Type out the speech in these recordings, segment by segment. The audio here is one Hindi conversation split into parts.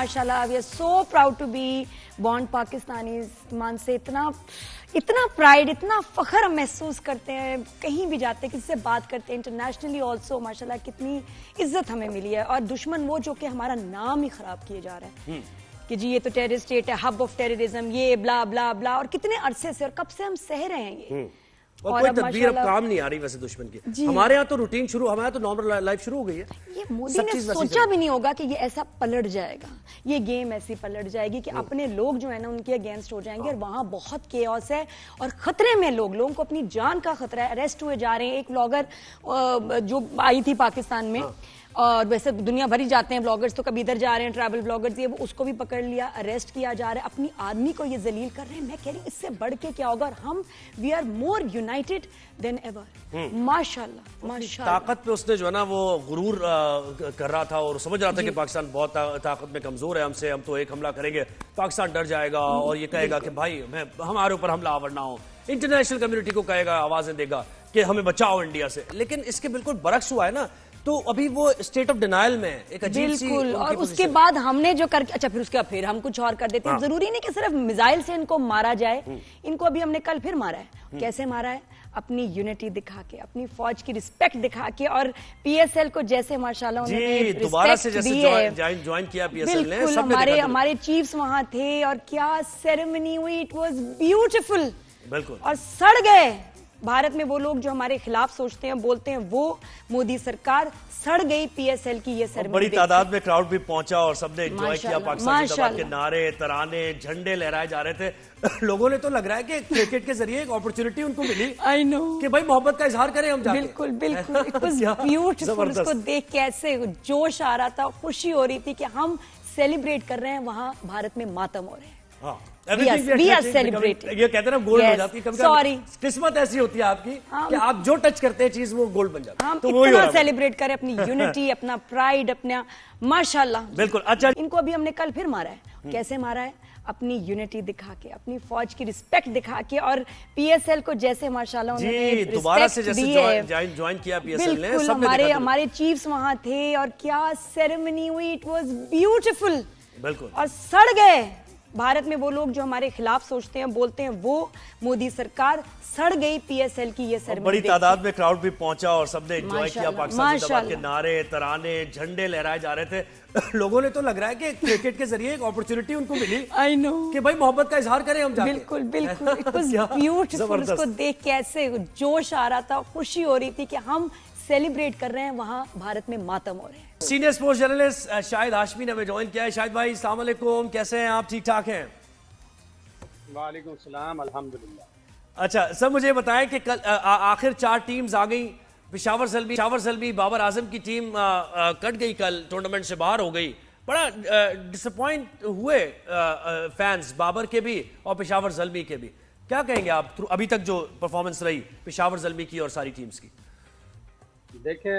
माशाल्लाह we are so proud to be born Pakistani. मान से इतना प्राइड, इतना फख्र हम महसूस करते हैं कहीं भी जाते हैं, किसी से बात करते हैं, इंटरनेशनली ऑल्सो माशाल्लाह कितनी इज्जत हमें मिली है। और दुश्मन वो जो कि हमारा नाम ही खराब किए जा रहा है कि जी ये तो टेररिस्ट स्टेट है, हब ऑफ टेररिज्म, ये ब्ला ब्ला ब्ला, और कितने अरसे से और कब से हम सह रहे हैं ये। और कोई तदबीर अब काम नहीं आ रही वैसे दुश्मन की। हमारे यहाँ तो रूटीन शुरू, हमारे यहाँ तो नॉर्मल लाइफ शुरू हो गई है। ये मोदी ने सोचा भी नहीं होगा कि ये ऐसा पलट जाएगा, ये गेम ऐसी पलट जाएगी कि अपने लोग जो है ना उनके अगेंस्ट हो जाएंगे। और वहां बहुत केओस है और खतरे में लोगों को अपनी जान का खतरा है, अरेस्ट हुए जा रहे हैं। एक ब्लॉगर जो आई थी पाकिस्तान में, और वैसे दुनिया भर ही जाते हैं ब्लॉगर्स, तो कभी इधर जा रहे हैं ट्रैवल ब्लॉगर्स, ये उसको भी पकड़ लिया, अरेस्ट किया जा रहा है, अपनी आर्मी को ये जलील कर रहे हैं। मैं कह रही हूँ इससे बढ़ के क्या होगा। और हम we are more united than ever. माशाल्लाह माशाल्लाह। ताकत पे उसने जो है ना वो गुरूर कर रहा था और समझ रहा था कि पाकिस्तान बहुत ताकत में कमजोर है, हमसे हम तो एक हमला करेंगे पाकिस्तान डर जाएगा और ये कहेगा कि भाई हमारे ऊपर हमला आवर ना हो, इंटरनेशनल कम्युनिटी को कहेगा, आवाजें देगा कि हमें बचाओ इंडिया से। लेकिन इसके बिल्कुल बरक्स हुआ है ना, तो अभी वो स्टेट ऑफ डिनायल में है, एक अजीब सी बिल्कुल। और उसके बाद हमने जो करके अच्छा फिर उसके बाद फिर हम कुछ और कर देते हैं। जरूरी नहीं कि सिर्फ मिसाइल से इनको मारा जाए, इनको अभी हमने कल फिर मारा है। कैसे मारा है? अपनी यूनिटी दिखा के, अपनी फौज की रिस्पेक्ट दिखा के। और पीएसएल को जैसे माशाल्लाह उन्होंने दोबारा से जैसे ज्वाइन किया पीएसएल ने, बिल्कुल हमारे चीफ्स वहां थे और क्या सेरेमनी हुई, इट वाज ब्यूटीफुल। बिल्कुल। और सड़ गए भारत में वो लोग जो हमारे खिलाफ सोचते हैं, बोलते हैं, वो मोदी सरकार सड़ गई पीएसएल की ये सेरेमनी। बड़ी तादाद में क्राउड भी पहुंचा और सबने एंजॉय किया, पाकिस्तान जिंदाबाद के नारे, तराने, झंडे लहराए जा रहे थे। लोगों ने तो लग रहा है कि क्रिकेट के जरिए एक अपॉर्चुनिटी उनको मिली, आई नो, कि भाई मोहब्बत का इजहार करें हम जाके। बिल्कुल बिल्कुल, इट वाज ब्यूटीफुल। उसको देख के ऐसे जोश आ रहा था, खुशी हो रही थी कि हम सेलिब्रेट कर रहे हैं, वहां भारत में मातम हो रहे हैं। We are celebrating. ये कहते हैं ना गोल्ड हो जाती है कभी। सॉरी, किस्मत ऐसी होती है आपकी कि आप जो टच करते हैं चीज वो गोल्ड बन जाती है। हम तो वो इतना सेलिब्रेट करें अपनी यूनिटी, अपना प्राइड, अपना माशाल्लाह। बिल्कुल। अच्छा, इनको अभी हमने कल फिर मारा है। कैसे मारा है? अपनी यूनिटी दिखा के, अपनी फौज की रिस्पेक्ट दिखा के। और पीएसएल को जैसे माशाल्लाह उन्होंने दोबारा से जैसे ज्वाइन किया पीएसएल ने, बिल्कुल हमारे चीफ्स वहां थे और क्या सेरेमनी हुई, इट वाज ब्यूटीफुल। बिल्कुल। और सड़ गए भारत में वो लोग जो हमारे खिलाफ सोचते हैं, बोलते हैं, वो मोदी सरकार सड़ गई पीएसएल की ये सेरेमनी। बड़ी तादाद में क्राउड भी पहुंचा और सबने एंजॉय किया, पाकिस्तान जिंदाबाद के नारे, तराने, झंडे लहराए जा रहे थे। लोगों ने तो लग रहा है कि क्रिकेट के जरिए एक अपॉर्चुनिटी उनको मिली, आई नो, कि भाई मोहब्बत का इजहार करें हम जाके। बिल्कुल बिल्कुल, इट वाज ब्यूटीफुल। उसको देख के ऐसे जोश आ रहा था, खुशी हो रही थी कि हम सेलिब्रेट कर रहे हैं, वहां भारत में मातम हो रहे हैं। Senior sports journalist Shahid Hashmi ने हमें ज्वाइन किया है। शाहिद भाई अस्सलाम वालेकुम, कैसे हैं आप? ठीक ठाक हैं? वालेकुम सलाम, अल्हम्दुलिल्लाह। अच्छा सर, मुझे बताएं कि कल आखिर 4 टीम्स आ गई। पेशावर जल्बी बाबर आजम की टीम कट गई, कल टूर्नामेंट से बाहर हो गई। बड़ा डिसअपॉइंट हुए फैंस बाबर के भी और पेशावर जल्बी के भी। क्या कहेंगे आप अभी तक जो परफॉर्मेंस रही पेशावर जल्बी की और सारी टीम्स की? देखें,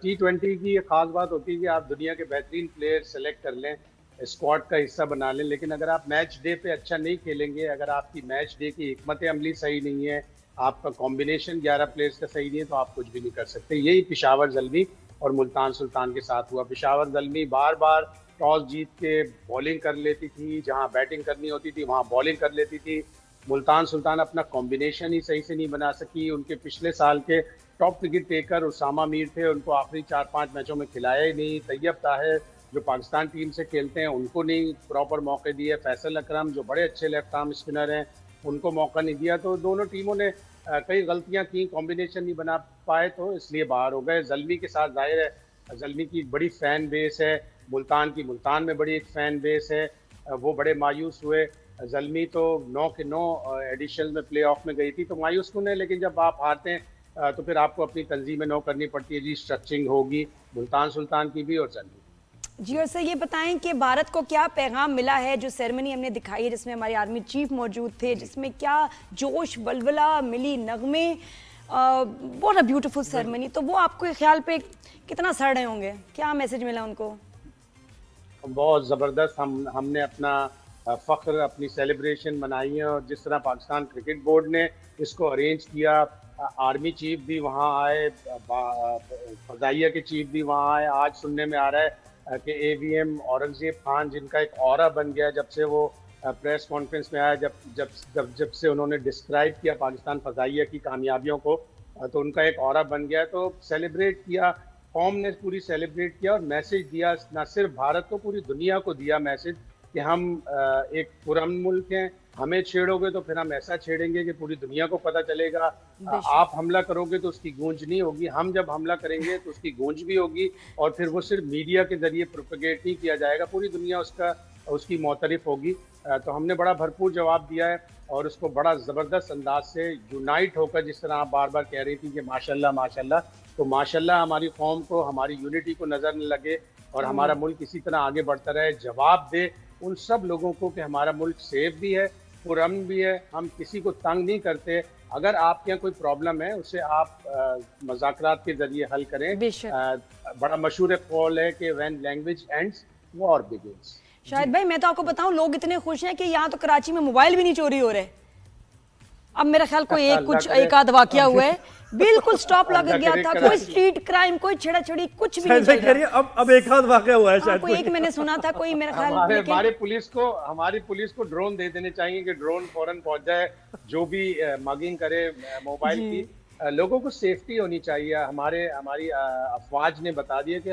T20 की खास बात होती है कि आप दुनिया के बेहतरीन प्लेयर सेलेक्ट कर लें, स्क्वाड का हिस्सा बना लें, लेकिन अगर आप मैच डे पे अच्छा नहीं खेलेंगे, अगर आपकी मैच डे की हिकमत अमली सही नहीं है, आपका कॉम्बिनेशन 11 प्लेयर्स का सही नहीं है, तो आप कुछ भी नहीं कर सकते। यही पेशावर जल्बी और मुल्तान सुल्तान के साथ हुआ। पेशावर जल्बी बार बार टॉस जीत के बॉलिंग कर लेती थी, जहाँ बैटिंग करनी होती थी वहाँ बॉलिंग कर लेती थी। मुल्तान सुल्तान अपना कॉम्बिनेशन ही सही से नहीं बना सकी। उनके पिछले साल के top wicket taker Usama Mir थे, उनको आखिरी 4-5 मैचों में खिलाया ही नहीं। तैयब ताहिर जो पाकिस्तान टीम से खेलते हैं उनको नहीं प्रॉपर मौके दिए। फैसल अकरम जो बड़े अच्छे लेफ्ट आर्म स्पिनर हैं उनको मौका नहीं दिया। तो दोनों टीमों ने कई गलतियां की, कॉम्बिनेशन नहीं बना पाए, तो इसलिए बाहर हो गए। जल्मी के साथ जाहिर है जल्मी की बड़ी फ़ैन बेस है, मुल्तान में बड़ी एक फ़ैन बेस है, वो बड़े मायूस हुए। जल्मी तो 9 के 9 एडिशन में प्ले ऑफ में गई थी, तो मायूस कौन है, लेकिन जब आप हारते हैं तो फिर आपको अपनी तंजीमें नो करनी पड़ती है, रीस्ट्रक्चरिंग होगी मुल्तान सुल्तान की भी और जल्मी। जी, और सर ये बताएं कि भारत को क्या पैगाम मिला है जो सेरेमनी हमने दिखाई है, जिसमें हमारे आर्मी चीफ मौजूद थे, जिसमें क्या जोश बलबला मिली, नगमे, बहुत अ ब्यूटीफुल सेरेमनी। तो वो आपको ख्याल पे कितना सड़ रहे होंगे, क्या मैसेज मिला उनको? बहुत ज़बरदस्त। हमने अपना फ़ख्र, अपनी सेलिब्रेशन मनाई है, और जिस तरह पाकिस्तान क्रिकेट बोर्ड ने इसको अरेंज किया, आर्मी चीफ भी वहाँ आए, फ़ज़ाइया के चीफ भी वहाँ आए। आज सुनने में आ रहा है कि AVM औरंगजेब खान जिनका एक ऑरा बन गया जब से वो प्रेस कॉन्फ्रेंस में आया, जब से उन्होंने डिस्क्राइब किया पाकिस्तान फ़ज़ाइया की कामयाबियों को, तो उनका एक ऑरा बन गया। तो सेलिब्रेट किया, कौम ने पूरी सेलिब्रेट किया और मैसेज दिया, ना सिर्फ भारत को, पूरी दुनिया को दिया मैसेज कि हम एक पुरअमन मुल्क हैं, हमें छेड़ोगे तो फिर हम ऐसा छेड़ेंगे कि पूरी दुनिया को पता चलेगा। आप हमला करोगे तो उसकी गूंज नहीं होगी, हम जब हमला करेंगे तो उसकी गूंज भी होगी, और फिर वो सिर्फ मीडिया के जरिए प्रोपेगेट नहीं किया जाएगा, पूरी दुनिया उसकी मोतरिफ होगी। तो हमने बड़ा भरपूर जवाब दिया है और उसको बड़ा ज़बरदस्त अंदाज से यूनाइट होकर, जिस तरह आप बार बार कह रही थी कि माशाल्लाह माशाल्लाह, तो माशाल्लाह हमारी कौम को, हमारी यूनिटी को नज़र न लगे और हमारा मुल्क इसी तरह आगे बढ़ता रहे, जवाब दे उन सब लोगों को कि हमारा मुल्क सेफ भी है, पुरअमन भी है, हम किसी को तंग नहीं करते। अगर आपके यहाँ कोई प्रॉब्लम है उसे आप मज़ाकरात के जरिए हल करें। बड़ा मशहूर कॉल है कि when language ends war begins. Shahid भाई, मैं तो आपको बताऊं, लोग इतने खुश हैं कि यहाँ तो कराची में मोबाइल भी नहीं चोरी हो रहे। अब मेरा ख्याल कोई एक आध वाकया हुआ है, बिल्कुल स्टॉप लग गया था, कोई स्ट्रीट क्राइम, कोई छेड़ा-छेड़ी कुछ भी नहीं चल रहा। अब एक आध वाकया हुआ है शायद, कोई एक मैंने सुना था, कोई मेरा ख्याल हमारी पुलिस को ड्रोन दे देने चाहिए कि ड्रोन फौरन पहुंच जाए, जो भी मगिंग करे मोबाइल की। लोगों को सेफ्टी होनी चाहिए। हमारी अफवाज ने बता दिया कि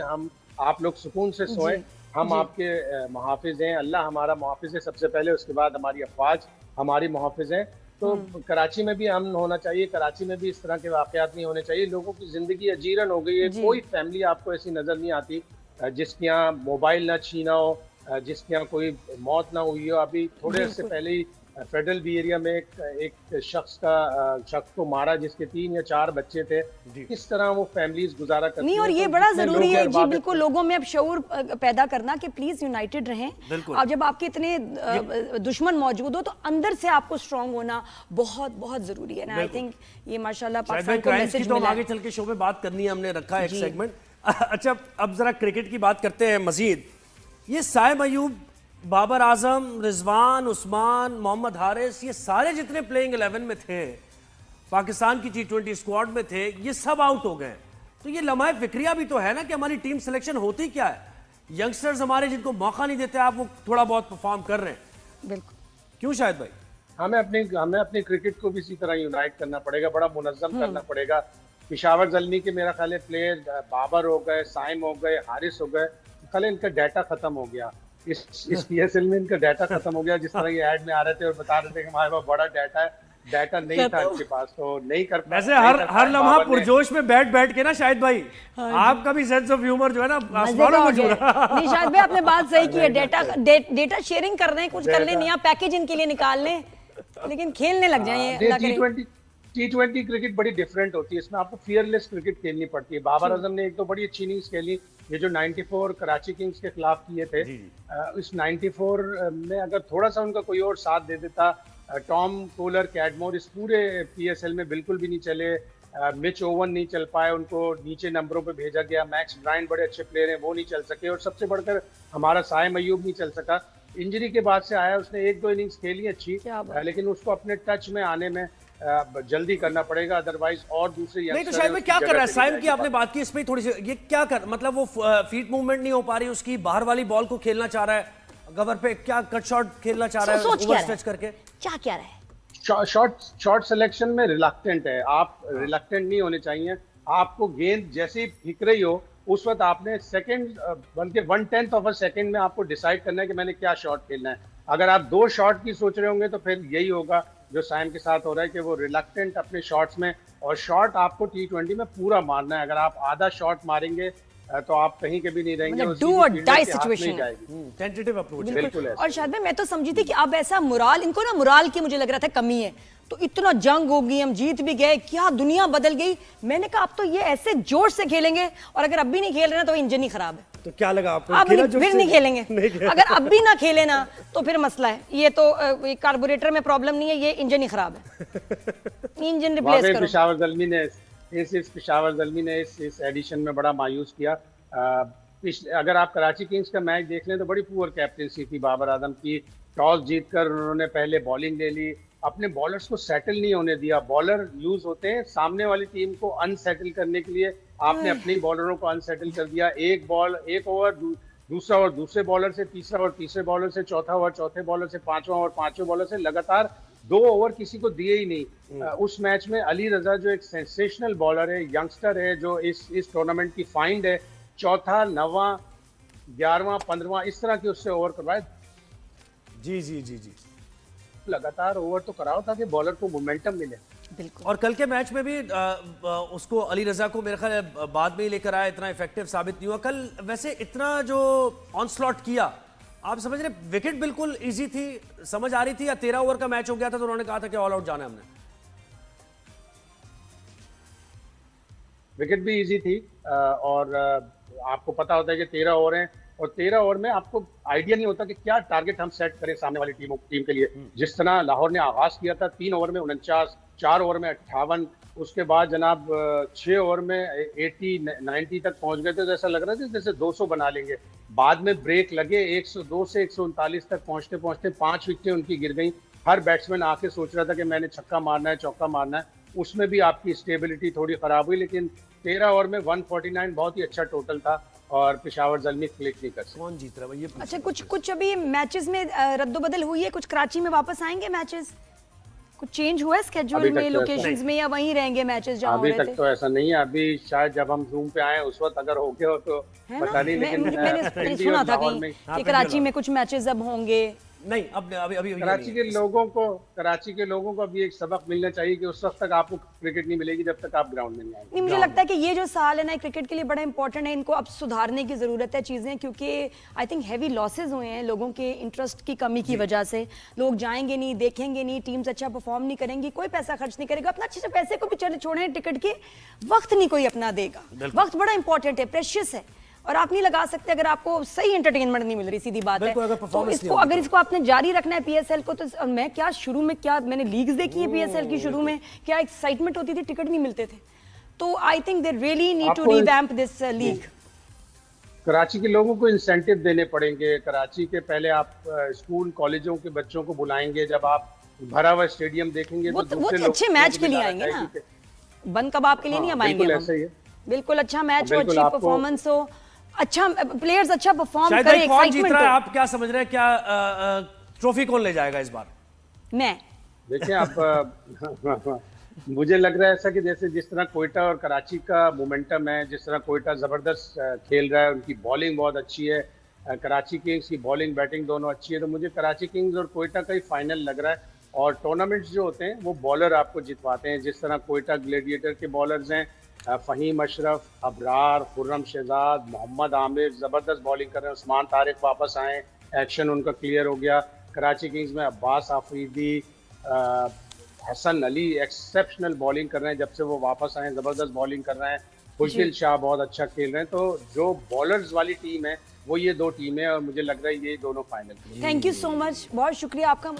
आप लोग सुकून से सोएं, हम आपके मुहाफिज हैं, अल्लाह हमारा मुहाफिज है सबसे पहले, उसके बाद हमारी अफवाज हमारी मुहाफिज हैं। तो कराची में भी अमन होना चाहिए, कराची में भी इस तरह के वाकयात नहीं होने चाहिए। लोगों की जिंदगी अजीरन हो गई है, कोई फैमिली आपको ऐसी नजर नहीं आती जिसके यहाँ मोबाइल ना छीना हो, जिसके यहाँ कोई मौत ना हुई हो। अभी थोड़े से पहले ही फेडरल बी एरिया में एक शख्स को मारा जिसके 3 या 4 बच्चे थे। किस तरह वो फैमिलीज गुजारा करती नहीं, और ये बड़ा जरूरी है जी, बिल्कुल लोगों में अब शऊर पैदा करना कि प्लीज यूनाइटेड रहें। अब जब आपके इतने दुश्मन मौजूद हो तो अंदर से आपको स्ट्रांग होना बहुत बहुत जरूरी है ना। आई थिंक ये माशाल्लाह पाकिस्तान को मैसेज मिला है। आगे चल के शो में बात करनी है, हमने रखा है एक सेगमेंट। अच्छा, अब जरा क्रिकेट की बात करते हैं मजीद। ये साइम अयूब, बाबर आजम, रिजवान, उस्मान, मोहम्मद हारिस, ये सारे जितने प्लेइंग 11 में थे, पाकिस्तान की T20 स्क्वाड में थे, ये सब आउट हो गए। तो ये लम्हा फिक्रिया भी तो है ना कि हमारी टीम सिलेक्शन होती क्या है। यंगस्टर्स हमारे जिनको मौका नहीं देते, आप वो थोड़ा बहुत परफॉर्म कर रहे हैं। बिल्कुल, क्यों शाहिद भाई? हमें अपनी क्रिकेट को भी इसी तरह यूनाइट करना पड़ेगा, बड़ा मुनज़्ज़म करना पड़ेगा। पिशावर ज़ल्मी के मेरा ख्याल है प्लेयर बाबर हो गए, साइम हो गए, हारिस हो गए, कल इनका डाटा खत्म हो गया। इस PSL में इनका डाटा खत्म हो गया। जिस तरह ये ऐड में आ रहे थे और बता रहे थे कि हमारे पास बड़ा डाटा नहीं था इनके पास, तो नहीं कर पाए। वैसे हर लम्हा पुरजोश में बैठ के ना शाहिद भाई, आपका भी सेंस ऑफ ह्यूमर जो है ना आसमानों में जुड़ा। नहीं शाहिद भाई, आपने बात सही की है। डेटा शेयरिंग कर रहे हैं, कुछ कर लें, नया पैकेज इनके लिए निकाल लें, लेकिन खेलने लग जाए। T20 क्रिकेट बड़ी डिफरेंट होती है, इसमें आपको फियरलेस क्रिकेट खेलनी पड़ती है। बाबर आजम ने एक तो बड़ी अच्छी इनिंग्स खेली, ये जो 94 कराची किंग्स के खिलाफ किए थे। इस 94 में अगर थोड़ा सा उनका कोई और साथ दे देता, टॉम कोलर, कैडमोर इस पूरे PSL में बिल्कुल भी नहीं चले। मिच ओवन नहीं चल पाए, उनको नीचे नंबरों पे भेजा गया। मैक्स ब्रायन बड़े अच्छे प्लेयर हैं, वो नहीं चल सके, और सबसे बढ़कर हमारा साइम अयूब नहीं चल सका। इंजरी के बाद से आया, उसने 1-2 इनिंग्स खेली अच्छी, लेकिन उसको अपने टच में आने में जल्दी करना पड़ेगा, अदरवाइज और दूसरे नहीं। तो शायद में क्या कर रहा है साइम की, आपने बात की इसमें थोड़ी सी, ये क्या कर, मतलब वो फीट मूवमेंट नहीं हो पा रही उसकी, बाहर वाली बॉल को खेलना चाह रहा है, कवर पे क्या कट शॉट खेलना चाह रहा है, ओवर स्ट्रेच करके क्या रहा है। शॉट सिलेक्शन में रिलक्टेंट है। आप रिलक्टेंट नहीं होने चाहिए। आपको गेंद जैसे ही फेंक रही हो उस वक्त आपने सेकंड बल्कि 1/10 ऑफ अ सेकंड में आपको डिसाइड करना है कि मैंने क्या शॉट खेलना है। अगर आप 2 शॉट की सोच रहे होंगे तो फिर यही होगा जो साइम के साथ हो रहा है कि वो रिलक्टेंट अपने शॉट्स में, और शॉट आपको T20 में पूरा मारना है। अगर आप आधा शॉट मारेंगे तो आप कहीं के भी नहीं रहेंगे, डू और डाई सिचुएशन है, टेंटेटिव अप्रोच है। बिल्कुल। और शायद मैं तो समझी थी कि अब ऐसा मुराल, इनको ना मुराल की मुझे लग रहा था कमी है, तो इतना जंग होगी, हम जीत भी गए, क्या दुनिया बदल गई। मैंने कहा अब तो ये ऐसे जोश से खेलेंगे, और अगर अब भी नहीं खेल रहे ना तो इंजन ही खराब है। तो क्या लगा आपको? अब फिर नहीं खेलेंगे। अगर अब भी ना खेले ना तो फिर मसला है। ये तो कार्बोरेटर में प्रॉब्लम नहीं है, ये इंजन ही खराब है। इंजन रिप्लेस करो। पिशावर ज़ल्मी ने इस एडिशन में बड़ा मायूस किया। अगर आप कराची किंग्स का मैच देख लें तो बड़ी पुअर कैप्टेंसी थी बाबर आजम की। टॉस जीतकर उन्होंने पहले बॉलिंग ले ली, अपने बॉलर्स को सेटल नहीं होने दिया। बॉलर यूज होते हैं सामने वाली टीम को अनसेटल करने के लिए, आपने अपने बॉलरों को अनसेटल कर दिया। एक ओवर दूसरा ओवर दूसरे बॉलर से, तीसरा ओवर तीसरे बॉलर से, चौथा ओवर चौथे बॉलर से, पांचवा ओवर पांचवें बॉलर से, लगातार 2 ओवर किसी को दिए ही नहीं। उस मैच में अली रजा जो एक सेंसेशनल बॉलर है, यंगस्टर है, जो इस टूर्नामेंट की फाइंड है, चौथा, 9वां, 11वां, 15वां इस तरह के उससे ओवर करवाए। जी जी जी जी। लगातार ओवर तो कराओ ताकि बॉलर को मोमेंटम मिले। बिल्कुल। और कल के मैच में भी उसको अली रजा को मेरे ख्याल है बाद में ही लेकर आया, इतना इफेक्टिव साबित नहीं हुआ कल। वैसे इतना जो ऑनस्लॉट किया, आप समझ रहे विकेट बिल्कुल इजी थी, समझ आ रही थी, या 13 ओवर का मैच हो गया था तो उन्होंने कहा था कि ऑल आउट जाना है हमने? विकेट भी इजी थी और आपको पता होता है कि 13 ओवर हैं और 13 ओवर में आपको आइडिया नहीं होता कि क्या टारगेट हम सेट करें सामने वाली टीम के लिए। जिस तरह लाहौर ने आगाज किया था 3 ओवर में 49, 4 ओवर में 58, उसके बाद जनाब 6 ओवर में 80, 90 तक पहुंच गए थे, तो ऐसा लग रहा था जैसे 200 बना लेंगे। बाद में ब्रेक लगे, 102 से 139 तक पहुंचते पहुंचते 5 विकेटें उनकी गिर गई। हर बैट्समैन आके सोच रहा था कि मैंने छक्का मारना है, चौका मारना है, उसमें भी आपकी स्टेबिलिटी थोड़ी खराब हुई। लेकिन 13 ओवर में 149 बहुत ही अच्छा टोटल था और पेशावर ज़ल्मी क्लिक नहीं कर सके। कौन जीत रहा है ये? अच्छा, कुछ अभी मैचेस में रद्दोबदल हुई है, कुछ कराची में वापस आएंगे मैचेस, कुछ चेंज हुआ है स्केड्यूल में, लोकेशंस में, या वहीं रहेंगे मैचेस जहां हो अभी रहे थे? तक तो ऐसा नहीं है। अभी शायद जब हम जूम पे आए उस वक्त अगर हो गया हो तो पता नहीं, लेकिन मैंने सुना था कि कराची में कुछ मैचेस अब होंगे। नहीं, अब अभी अभी कराची के लोगों को अभी एक सबक मिलना चाहिए कि उस वक्त तक आपको क्रिकेट नहीं मिलेगी जब तक आप ग्राउंड में नहीं आएंगे। नहीं, मुझे लगता है कि ये जो साल है ना क्रिकेट के लिए बड़ा इंपॉर्टेंट है, इनको अब सुधारने की जरूरत है चीजें, क्योंकि आई थिंक हैवी लॉसेज हुए हैं लोगों के इंटरेस्ट की कमी की वजह से। लोग जाएंगे नहीं, देखेंगे नहीं, टीम्स अच्छा परफॉर्म नहीं करेंगी, कोई पैसा खर्च नहीं करेगा अपना। अच्छे से पैसे को भी चले छोड़े टिकट के, वक्त नहीं कोई अपना देगा। वक्त बड़ा इंपॉर्टेंट है, प्रेशियस है, और आप नहीं लगा सकते अगर आपको सही एंटरटेनमेंट नहीं मिल रही, सीधी बात है। तो इसको अगर इसको आपने जारी रखना है पीएसएल को, तो मैं क्या शुरू में क्या मैंने लीग्स देखी है पीएसएल की, शुरू में क्या एक्साइटमेंट होती थी, टिकट नहीं मिलते थे। तो I think they really need to revamp this league. Karachi के लोगों को इंसेंटिव देने पड़ेंगे। कराची के पहले आप स्कूल कॉलेजों के बच्चों को बुलाएंगे, जब आप भरा हुआ स्टेडियम देखेंगे वो अच्छे मैच के लिए आएंगे ना, बन कबाब के लिए नहीं हम आएंगे। बिल्कुल अच्छा मैच हो, अच्छी परफॉर्मेंस हो, अच्छा प्लेयर्स अच्छा परफॉर्म करें, कौन जीत रहा है? आप क्या समझ रहे हैं, क्या ट्रॉफी कौन ले जाएगा इस बार? मैं देखिए आप मुझे लग रहा है ऐसा कि जैसे जिस तरह कोयटा और कराची का मोमेंटम है, जिस तरह कोयटा जबरदस्त खेल रहा है, उनकी बॉलिंग बहुत अच्छी है, कराची किंग्स की बॉलिंग बैटिंग दोनों अच्छी है, तो मुझे कराची किंग्स और कोयटा का ही फाइनल लग रहा है। और टूर्नामेंट्स जो होते हैं वो बॉलर आपको जितवाते हैं। जिस तरह कोयटा ग्लेडिएटर के बॉलर्स हैं, फ़हीम अशरफ, अबरार, खुर्रम शहजाद, मोहम्मद आमिर ज़बरदस्त बॉलिंग कर रहे हैं। उस्मान तारिक वापस आए, एक्शन उनका क्लियर हो गया। कराची किंग्स में अब्बास आफरीदी, हसन अली एक्सेप्शनल बॉलिंग कर रहे हैं, जब से वो वापस आए ज़बरदस्त बॉलिंग कर रहे हैं। खुशदिल शाह बहुत अच्छा खेल रहे हैं। तो जो बॉलर्स वाली टीम है वो ये 2 टीमें, और मुझे लग रहा है ये दोनों final. Thank you so much, बहुत शुक्रिया आपका।